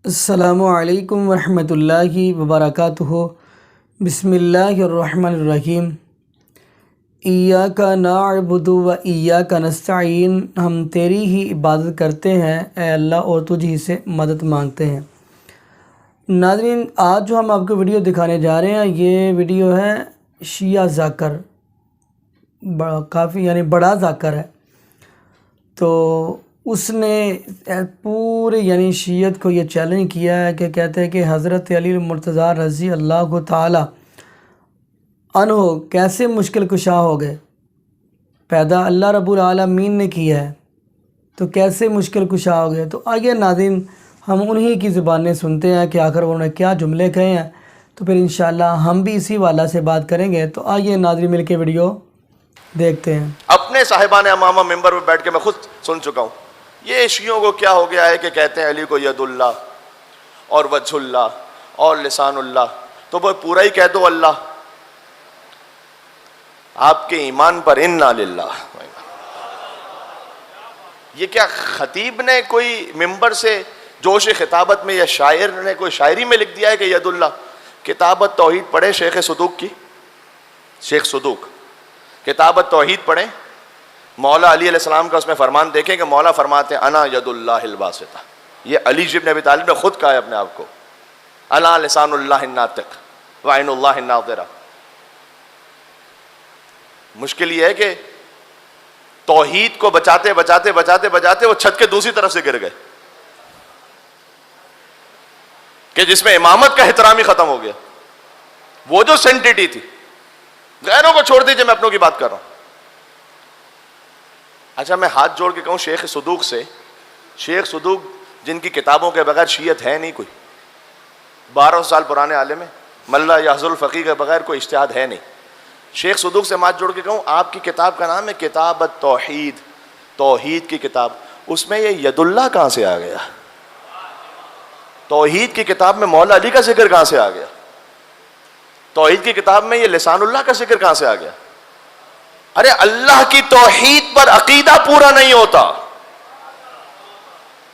अस्सलामु अलैकुम वरहमतुल्लाहि वबरकातुहू। बिस्मिल्लाहिर्रहमानिर्रहीम। इय्याका नअबुदु व इय्याका नस्तईन। हम तेरी ही इबादत करते हैं ए अल्लाह और तुझ ही से मदद मांगते हैं। नाज़रीन, आज जो हम आपको वीडियो दिखाने जा रहे हैं ये वीडियो है शिया ज़ाकर, काफ़ी बड़ा ज़ाकर है। तो उसने पूरे शीयत को ये चैलेंज किया है कि कहते हैं कि हज़रत अली मुर्तज़ा रज़ी अल्लाह ताला अन्हो कैसे मुश्किल कुशा हो गए। पैदा अल्लाह रब्बुल आलमीन ने किया है तो कैसे मुश्किल कुशा हो गए। तो आइए नाज़रीन, हम उन्हीं की ज़ुबानें सुनते हैं कि आखिर उन्होंने क्या जुमले कहे हैं, तो फिर इंशाअल्लाह हम भी इसी वाला से बात करेंगे। तो आइए नाज़रीन मिल के वीडियो देखते हैं। अपने साहिबान अमामा मेंबर पर बैठ के मैं खुद सुन चुका हूं। ये शियों को क्या हो गया है कि कहते हैं अली को यदुल्ला और वजहुल्ला और लिसानुल्लाह, तो वो पूरा ही कह दो अल्लाह। आपके ईमान पर इन्ना लिल्लाह। ये क्या खतीब ने कोई मिंबर से जोश खिताबत में या शायर ने कोई शायरी में लिख दिया है कि यदुल्ला। किताबत तौहीद पढ़े शेख सदूक की, शेख सदूक किताबत तौहीद पढ़ें, मौला अली अलैहिस्सलाम का उसमें फरमान देखें कि मौला फरमाते हैं अना यदुल्लाहिल बासिता। ये अली इब्न अबी तालिब ने खुद कहा है अपने आप को, अला लिसानुल्लाहिन नातिक व ऐनुल्लाहिन नाज़िरा। मुश्किल ये है कि तौहीद को बचाते बचाते बचाते बचाते वो छत के दूसरी तरफ से गिर गए कि जिसमें इमामत का एहतराम ही खत्म हो गया। वो जो सेंटिटी थी, गैरों को छोड़ दीजिए, मैं अपनों की बात कर रहा हूं। अच्छा, मैं हाथ जोड़ के कहूं शेख सदूक से, शेख सदूक जिनकी किताबों के बगैर शीयत है नहीं कोई, 1200 साल पुराने आलिम है, मल्ला याजुल फकीह के बगैर कोई इज्तिहाद है नहीं। शेख सदूक से हाथ जोड़ के कहूं आपकी किताब का नाम है किताबत तौहीद, तौहीद की किताब, उसमें ये यदुल्लाह कहां से आ गया? तौहीद की किताब में मौला अली का जिक्र कहां से आ गया? तौहीद की किताब में ये लिसानुल्लाह का जिक्र कहां से आ गया? अरे अल्लाह की तौहीद पर अकीदा पूरा नहीं होता,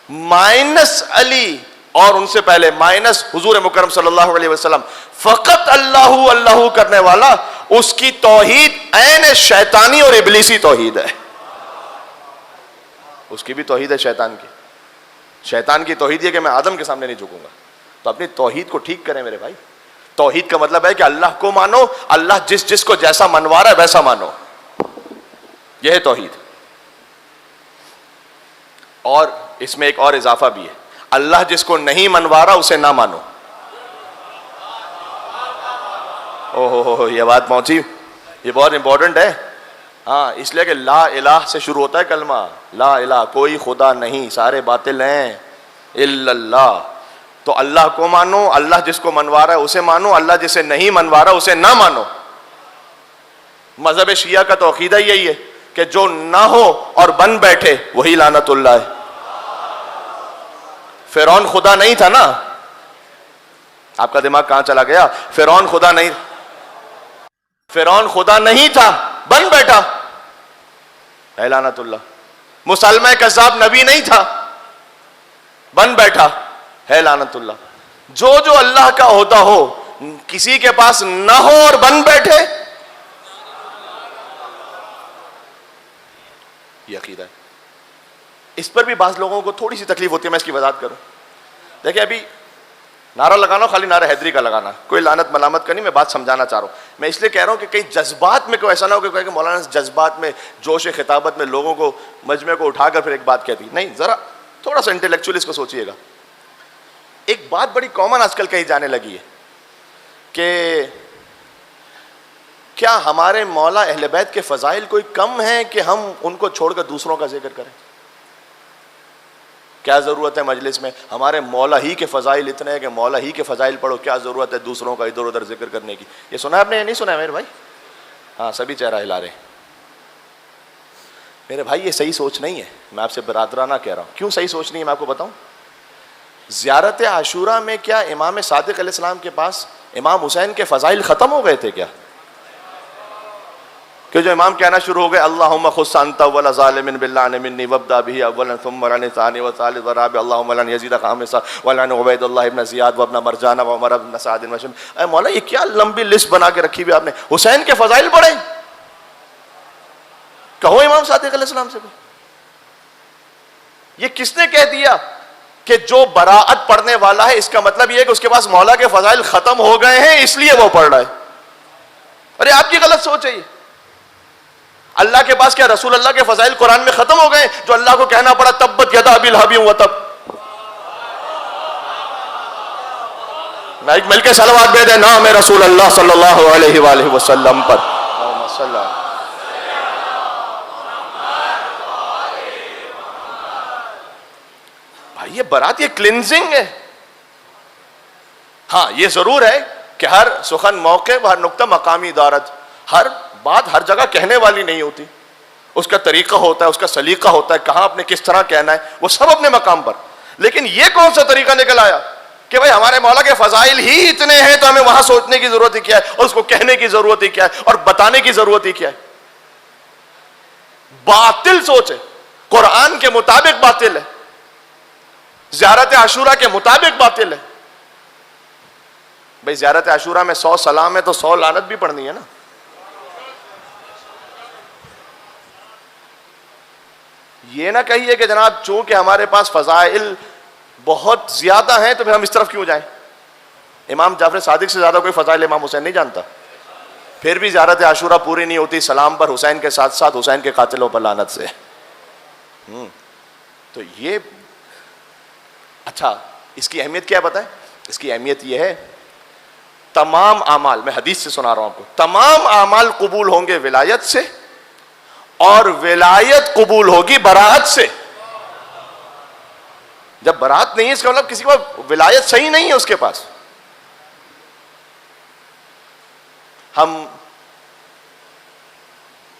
माइनस अली और उनसे पहले माइनस हुजूर मुकर्रम सल्लल्लाहु अलैहि वसल्लम, फकत अल्लाहु अल्लाहु करने वाला, उसकी तौहीद ऐन शैतानी और इबलीसी तौहीद है। उसकी भी तौहीद है शैतान की। शैतान की तौहीद है कि मैं आदम के सामने नहीं झुकूंगा। तो अपनी तौहीद को ठीक करें मेरे भाई। तौहीद का मतलब है कि अल्लाह को मानो, अल्लाह जिस जिसको जैसा मनवा रहा है वैसा मानो, यह है तौहीद। और इसमें एक और इजाफा भी है, अल्लाह जिसको नहीं मनवा रहा उसे ना मानो। ओहो, यह बात पहुंची, ये बहुत इंपॉर्टेंट है। हाँ, इसलिए कि ला इलाह से शुरू होता है कलमा, ला इलाह, कोई खुदा नहीं, सारे बातिल हैं, इल्लल्लाह। तो अल्लाह को मानो, अल्लाह जिसको मनवा रहा है उसे मानो, अल्लाह जिसे नहीं मनवा रहा उसे ना मानो। मजहब शिया का तो अकीदा यही है कि जो ना हो और बन बैठे वही लानतुल्लाह है। फिरौन खुदा नहीं था ना, आपका दिमाग कहां चला गया? फिरौन खुदा नहीं, फिरौन खुदा नहीं था, बन बैठा है लानतुल्लाह। मुसलमान कज़्ज़ाब नबी नहीं था, बन बैठा है लानतुल्लाह। जो जो अल्लाह का होता हो, किसी के पास ना हो और बन बैठे, ये अकीदा है। इस पर भी बाज़ लोगों को थोड़ी सी तकलीफ होती है, मैं इसकी वजाहत करूं। देखिए, अभी नारा लगाना खाली नारा हैदरी का लगाना, कोई लानत मलामत का नहीं, मैं बात समझाना चाह रहा हूं। मैं इसलिए कह रहा हूं कि कहीं जज्बात में कोई ऐसा ना हो कि मौलाना जज्बात में, जोश खिताबत में लोगों को, मजमे को उठाकर फिर एक बात कहती नहीं। जरा थोड़ा सा इंटेलेक्चुअल इसको सोचिएगा। एक बात बड़ी कॉमन आजकल कही जाने लगी है कि क्या हमारे मौला अहले बैत के फजाइल कोई कम है कि हम उनको छोड़कर दूसरों का जिक्र करें? क्या जरूरत है मजलिस में, हमारे मौला ही के फजाइल इतने हैं कि मौला ही के फजाइल पढ़ो, क्या जरूरत है दूसरों का इधर उधर जिक्र करने की? ये सुना है आपने या नहीं सुना है मेरे भाई? हाँ, सभी चेहरा हिला रहे। मेरे भाई ये सही सोच नहीं है, मैं आपसे बरादराना कह रहा हूं। क्यों सही सोच नहीं है मैं आपको बताऊं। ज़ियारत आशूरा में क्या इमाम सादिक अलैहिस्सलाम के पास इमाम हुसैन के फजाइल खत्म हो गए थे क्या? कि जो इमाम कहना शुरू हो गए अल्लाहुम्मा खुस्स अंता वला ज़ालिमिन बिल्लानि मिन्नी वब्दा बिही अव्वलन थुम्मा रनी सानी व सालिस व राबि अल्लाहुम्मा लन यज़ीद खामिसा व लन उबैदुल्लाह इब्न ज़ियाद व इब्न मरजान व उमर इब्न साद व शम। अरे मौला ये क्या लंबी लिस्ट बना के रखी हुई आपने, हुसैन के फजाइल पढ़े? कहो इमाम सादिक अलैहिस्सलाम से, ये किसने कह दिया कि जो बराअत पढ़ने वाला है इसका मतलब यह है कि उसके पास मौला के फजाइल खत्म हो गए हैं इसलिए वो पढ़ रहा है? अरे आपकी गलत सोच है ये। अल्लाह के पास क्या रसूल अल्लाह के फजाइल कुरान में खत्म हो गए जो अल्लाह को कहना पड़ा तब्बत यदा अबी लहब व तब? माइक मिलके सलवात भेज दे नाम है रसूल अल्लाह सल्लल्लाहु अलैहि वसल्लम पर। भाई ये बरात, ये क्लिंजिंग है। हाँ ये जरूर है कि हर सुखन मौके हर नुक्ता मकामी दारत, हर बात हर जगह कहने वाली नहीं होती, उसका तरीका होता है, उसका सलीका होता है, कहां अपने किस तरह कहना है, वो सब अपने मकाम पर। लेकिन ये कौन सा तरीका निकल आया कि भाई हमारे मौला के फजाइल ही इतने हैं तो हमें वहां सोचने की जरूरत ही क्या है, और उसको कहने की जरूरत ही क्या है, और बताने की जरूरत ही क्या है? बातिल सोच है, कुरान के मुताबिक बातिल है, ज़ियारत आशूरा के मुताबिक बातिल है। भाई ज़ियारत आशूरा में 100 सलाम है तो 100 लानत भी पढ़नी है ना। ये ना कहिए कि जनाब चूंकि हमारे पास फजाइल बहुत ज्यादा हैं तो फिर हम इस तरफ क्यों जाएं। इमाम जाफर सादिक से ज्यादा कोई फजाइल इमाम हुसैन नहीं जानता, फिर भी ज़ियारत आशूरा पूरी नहीं होती सलाम पर हुसैन के साथ साथ हुसैन के कातिलों पर लानत से। तो ये अच्छा, इसकी अहमियत क्या है बताएं? इसकी अहमियत यह है तमाम आमाल, मैं हदीस से सुना रहा हूं आपको, तमाम आमाल कबूल होंगे विलायत से और विलायत कबूल होगी बराअत से। जब बरात नहीं है इसका मतलब किसी को विलायत सही नहीं है उसके पास। हम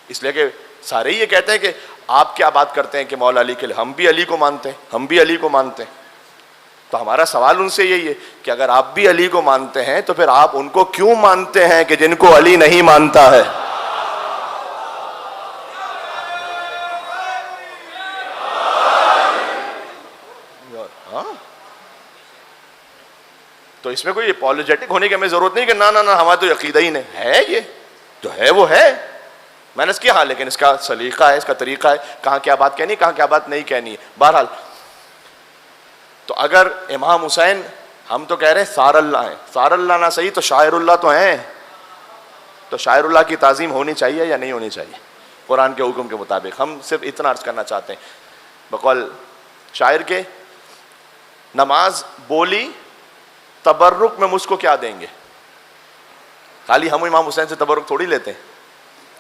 इसलिए कि सारे ही ये कहते हैं कि आप क्या बात करते हैं कि मौला अली के लिए, हम भी अली को मानते हैं, हम भी अली को मानते हैं। तो हमारा सवाल उनसे यही है कि अगर आप भी अली को मानते हैं तो फिर आप उनको क्यों मानते हैं कि जिनको अली नहीं मानता है? तो इसमें कोई अपॉलोजेटिक होने की हमें जरूरत नहीं कि ना ना ना हमारा तो अकीदा ही नहीं है, ये जो है वो है। मैंने इसकी हाँ, लेकिन इसका सलीका है, इसका तरीका है, कहाँ क्या बात कहनी, कहाँ क्या बात नहीं कहनी है। बहरहाल तो अगर इमाम हुसैन, हम तो कह रहे हैं सारल्ला है, सारल्ला ना सही तो शायरुल्लाह तो हैं, तो शायरुल्लाह की ताज़ीम होनी चाहिए या नहीं होनी चाहिए कुरान के हुक्म के मुताबिक? हम सिर्फ इतना अर्ज करना चाहते हैं बकौल शायर के, नमाज बोली तबर्रुक में मुझको क्या देंगे? खाली हम इमाम हुसैन से तबर्रुक थोड़ी लेते हैं,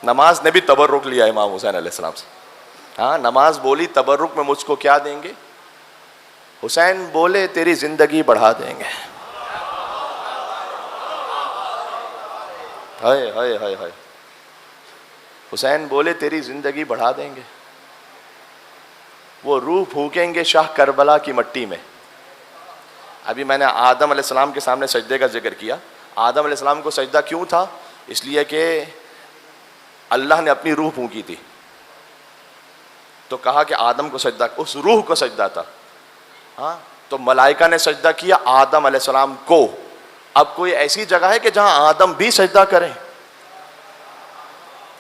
नमाज ने भी तबर्रुक लिया इमाम हुसैन अलैहिस्सलाम से। हाँ, नमाज बोली तबर्रुक में मुझको क्या देंगे? हुसैन बोले तेरी जिंदगी बढ़ा देंगे। हाय हाय हाय हाय, हुसैन बोले तेरी जिंदगी बढ़ा देंगे। वो रूह फूकेंगे शाह करबला की मट्टी में। अभी मैंने आदम अलैहिस्सलाम के सामने सजदे का जिक्र किया। आदम अलैहिस्सलाम को सजदा क्यों था? इसलिए कि अल्लाह ने अपनी रूह फूकी थी, तो कहा कि आदम को सजदा, उस रूह को सजदा था। हाँ, तो मलाइका ने सजदा किया आदम अलैहिस्सलाम को। अब कोई ऐसी जगह है कि जहां आदम भी सजदा करें?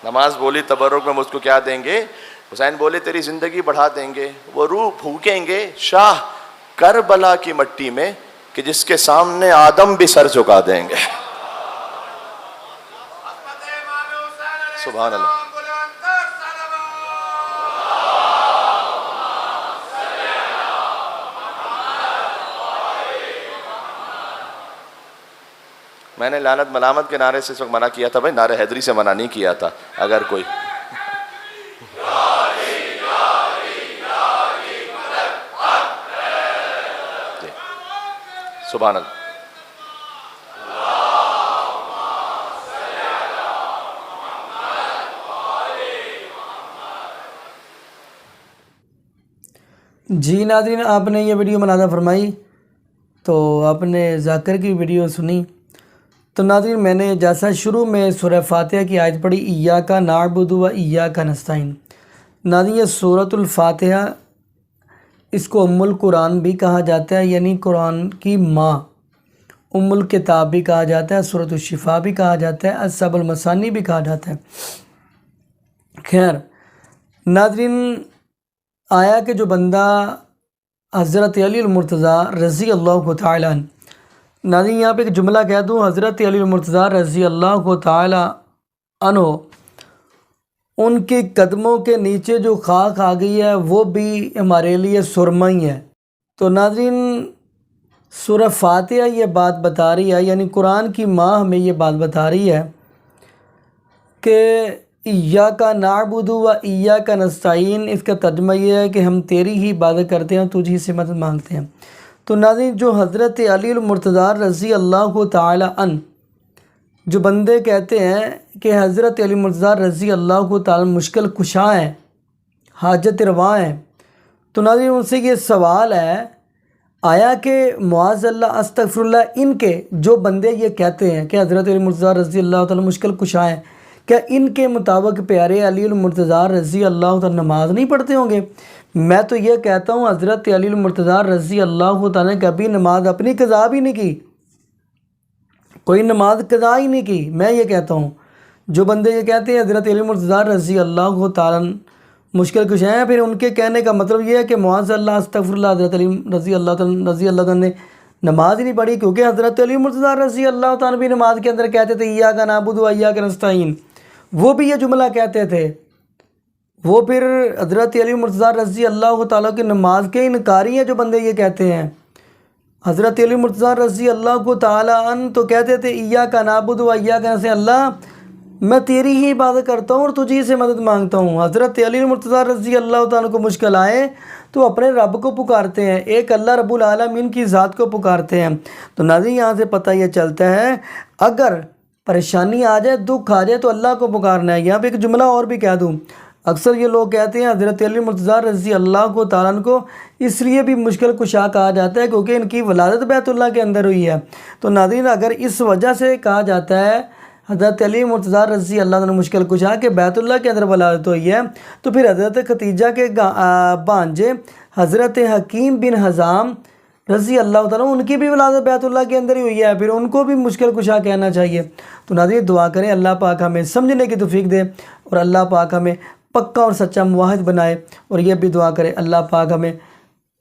नमाज बोली तबर्रुक में मुझको क्या देंगे? हुसैन बोले तेरी जिंदगी बढ़ा देंगे। वो रूह फूकेंगे शाह करबला की मट्टी में कि जिसके सामने आदम भी सर झुका देंगे। सुभान अल्लाह। मैंने लानत मलामत के नारे से इस वक्त मना किया था भाई, नारे हैदरी से मना नहीं किया था। अगर कोई सुभान अल्लाह। जी नाज़रीन, आपने ये वीडियो मुलाज़ा फरमाई तो आपने जाकिर की वीडियो सुनी, तो नाज़रीन, मैंने जैसा शुरू में सूरह फातिहा की आयत पढ़ी, इय्याका नअबुदु व इय्याका नस्तईन। नाज़रीन, ये सूरतुल फातिहा, इसको उम्मुल कुरान भी कहा जाता है, यानी कुरान की माँ, उम्मुल किताब भी कहा जाता है, सूरतुल शिफा भी कहा जाता है, अस्सबुल मसानी भी कहा जाता है। खैर नाज़रीन, आया कि जो बंदा हज़रत अली मुर्तज़ा रज़ी अल्लाह तआला अन्हु, नाज़रीन यहाँ पे एक जुमला कह दूँ, हज़रत अली मुर्तज़ा रज़ी अल्लाह तआला अन्हु, उनके कदमों के नीचे जो खाक आ गई है वो भी हमारे लिए सुरमा ही है। तो नाज़रीन, सूरह फातिहा ये बात बता रही है, यानी कुरान की माँ हमें ये बात बता रही है कि इय्याका नअबुदु व इय्याका नस्तईन। इसका तर्जुमा ये है कि हम तेरी ही इबादत करते हैं, तुझी से मदद मांगते हैं। तो नाज़रीन, जो हज़रत अली मुर्तज़ा रज़ी अल्लाह तआला अन्हु, जो बंदे कहते हैं कि हज़रत अली मुर्तज़ा रज़ी अल्लाह तआला मुश्किल कुशा हैं, हाजत रवा हैं, तो नाज़रीन उनसे ये सवाल है, आया कि मुआज़ल्ला अस्तग़फिरुल्लाह, इनके जो बंदे ये कहते हैं कि हज़रत अली मुर्तज़ा रज़ी अल्लाह तआला मुश्किल कुशा हैं, क्या इनके मुताबिक प्यारे अली मुर्तज़ा रज़ी अल्लाह तआला नमाज़ नहीं पढ़ते होंगे? मैं तो ये कहता हूँ हज़रत अली मुर्तज़ा रज़ी अल्लाह तआला ने कभी नमाज अपनी क़ज़ा भी नहीं की, कोई नमाज क़ज़ा ही नहीं की। मैं ये कहता हूँ, जो बंदे ये कहते हैं हज़रत अली मुर्तज़ा रज़ी अल्लाह तआला मुश्किल कुशा हैं, फिर उनके कहने का मतलब ये है कि मुआज़ल्ला अस्तग़फिरुल्लाह, हज़रत अली रज़ी अल्लाह तआला ने नमाज ही नहीं पढ़ी, क्योंकि हज़रत अली मुर्तज़ा रज़ी अल्लाह तआला भी नमाज के अंदर कहते थे इय्याका नअबुदु व इय्याका नस्तईन, वो भी ये जुमला कहते थे। वो फिर हज़रत अली मुर्तज़ा रज़ी अल्लाह तआला की नमाज के इनकारी हैं जो बंदे ये कहते हैं। हज़रत अली मुर्तज़ा रज़ी अल्लाह तआला अन्हु तो कहते थे इय्याका नअबुदु व इय्याका नस्तईन, अल्लाह मैं तेरी ही इबादत करता हूँ और तुझी से मदद मांगता हूँ। हज़रत अली मुर्तज़ा रज़ी अल्लाह तआला को मुश्किल आए तो अपने रब को पुकारते हैं, एक अल्लाह रब्बुल आलमीन की ज़ात को पुकारते हैं। तो नाज़रीन, यहाँ से पता ये चलता है, अगर परेशानी आ जाए, दुख आ जाए, तो अल्लाह को पुकारना है। यहाँ पे एक जुमला और भी कह दूँ, अक्सर ये लोग कहते हैं हज़रत अली मुर्तज़ा रज़ी अल्लाह तआला अन्हु को इसलिए भी मुश्किल कुशा कहा जाता है क्योंकि इनकी वलादत बैतुल्लाह के अंदर हुई है। तो नाज़रीन, अगर इस वजह से कहा जाता है हज़रत अली मुर्तज़ा रज़ी अल्लाह तआला मुश्किल कुशा के बैतुल्लाह के अंदर वलादत हुई है, तो फिर हज़रत खतीजा के भांजे हज़रत हकीम बिन हज़ाम रज़ी अल्लाह तआला उनकी भी वलादत बैतुल्लाह के अंदर ही हुई है, फिर उनको भी मुश्किल कुशा कहना चाहिए। तो नाज़रीन, दुआ करें अल्लाह पाक हमें समझने की तौफीक दे और अल्लाह पाक हमें पक्का और सच्चा मुवाहिद बनाए। और ये भी दुआ करें अल्लाह पाक हमें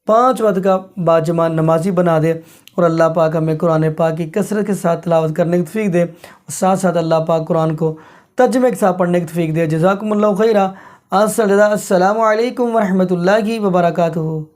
5 वक्त का बाजमा नमाजी बना दे और अल्लाह पाक हमें कुरान पाक की कसरत के साथ तिलावत करने की तौफीक दे और साथ साथ अल्लाह पाक कुरान को तर्जुमे के साथ पढ़ने की तौफीक दे। जज़ाकुमुल्लाहु खैरा। अस्सलामु अलैकुम व रहमतुल्लाहि व बरकातुहू।